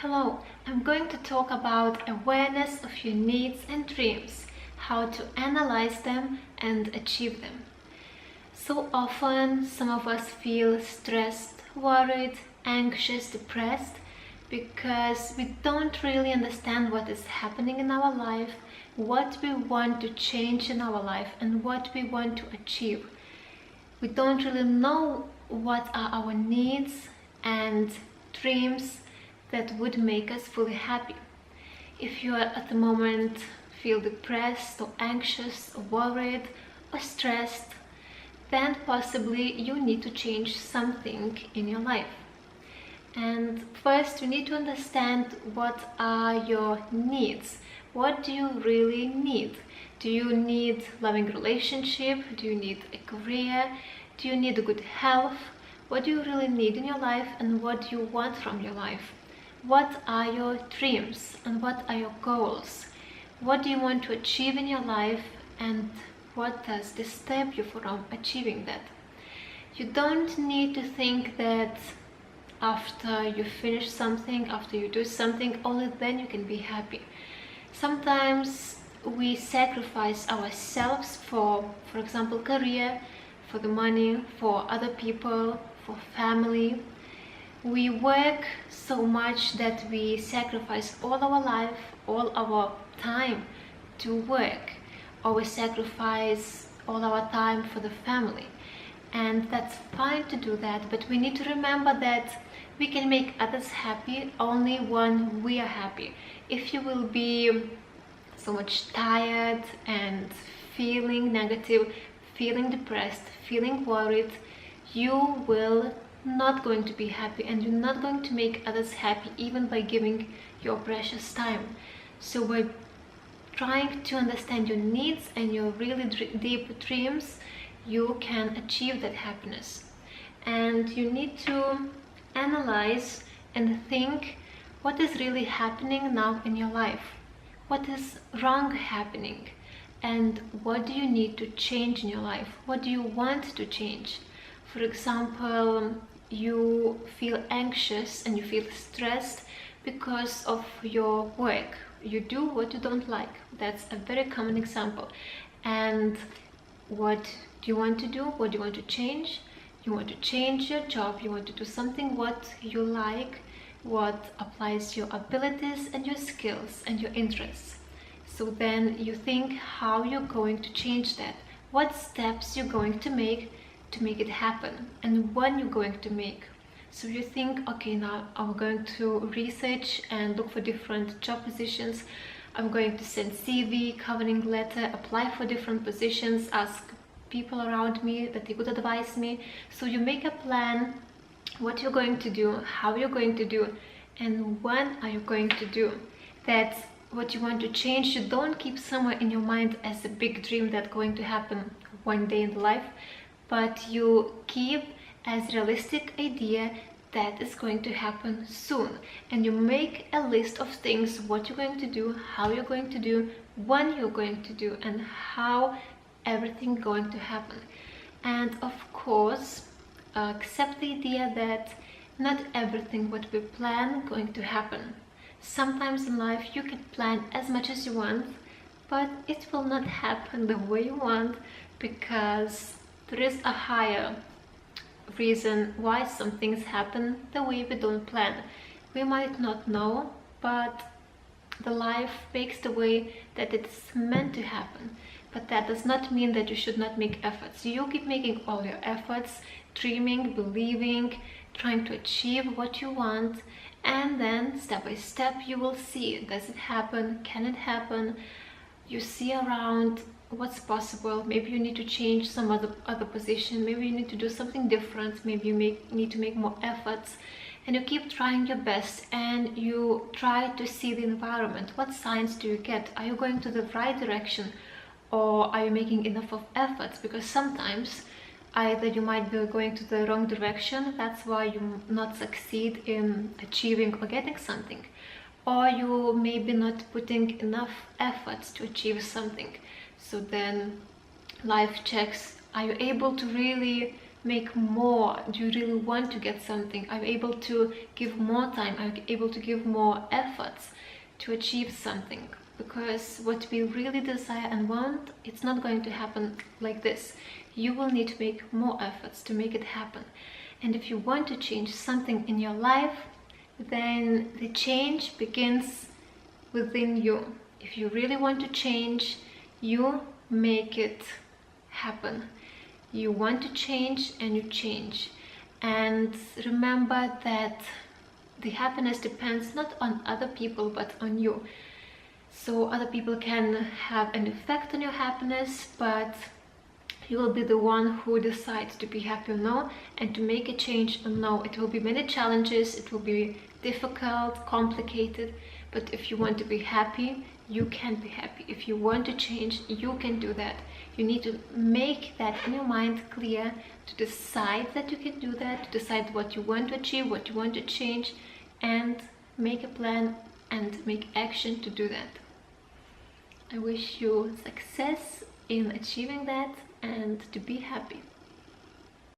Hello, I'm going to talk about awareness of your needs and dreams, how to analyze them and achieve them. So often, some of us feel stressed, worried, anxious, depressed because we don't really understand what is happening in our life, what we want to change in our life, and what we want to achieve. We don't really know what are our needs and dreams that would make us fully happy. If you are at the moment feel depressed or anxious or worried or stressed, then possibly you need to change something in your life. And first you need to understand what are your needs. What do you really need? Do you need loving relationship? Do you need a career? Do you need a good health? What do you really need in your life, and what do you want from your life? What are your dreams and what are your goals? What do you want to achieve in your life, and what does this stop you from achieving that? You don't need to think that after you finish something, after you do something, only then you can be happy. Sometimes we sacrifice ourselves for example, career, for the money, for other people, for family. We work so much that we sacrifice all our life, all our time to work, or we sacrifice all our time for the family. And that's fine to do that, but we need to remember that we can make others happy only when we are happy. If you will be so much tired and feeling negative, feeling depressed, feeling worried, you will not going to be happy, and you're not going to make others happy even by giving your precious time. So by trying to understand your needs and your really deep dreams, you can achieve that happiness. And you need to analyze and think what is really happening now in your life, what is wrong happening, and what do you need to change in your life, what do you want to change. For example, you feel anxious and you feel stressed because of your work. You do what you don't like. That's a very common example. And what do you want to do? What do you want to change? You want to change your job. You want to do something what you like, what applies your abilities and your skills and your interests. So then you think how you're going to change that, what steps you're going to make it happen, and when you're going to make. So you think, okay, now I'm going to research and look for different job positions. I'm going to send CV, covering letter, apply for different positions, ask people around me that they could advise me. So you make a plan, what you're going to do, how you're going to do, and when are you going to do. That's what you want to change. You don't keep somewhere in your mind as a big dream that's going to happen one day in life, but you keep as realistic idea that is going to happen soon, and you make a list of things what you're going to do, how you're going to do, when you're going to do, and how everything going to happen. And of course, accept the idea that not everything what we plan going to happen. Sometimes in life you can plan as much as you want, but it will not happen the way you want, because there is a higher reason why some things happen the way we don't plan. We might not know, but the life makes the way that it's meant to happen. But that does not mean that you should not make efforts. You keep making all your efforts, dreaming, believing, trying to achieve what you want, and then step by step you will see, does it happen, can it happen? You see around what's possible. Maybe you need to change some other position, maybe you need to do something different, maybe you need to make more efforts, and you keep trying your best, and you try to see the environment. What signs do you get? Are you going to the right direction, or are you making enough of efforts? Because sometimes either you might be going to the wrong direction, that's why you not succeed in achieving or getting something, or you maybe not putting enough efforts to achieve something. So then life checks, are you able to really make more? Do you really want to get something? Are you able to give more time? Are you able to give more efforts to achieve something? Because what we really desire and want, it's not going to happen like this. You will need to make more efforts to make it happen. And if you want to change something in your life, then the change begins within you. If you really want to change, you make it happen. You want to change and you change. And remember that the happiness depends not on other people but on you. So other people can have an effect on your happiness, but you will be the one who decides to be happy or no, and to make a change or no. It will be many challenges, it will be difficult, complicated, but if you want to be happy, you can be happy. If you want to change, you can do that. You need to make that in your mind clear, to decide that you can do that, to decide what you want to achieve, what you want to change, and make a plan and make action to do that. I wish you success in achieving that and to be happy.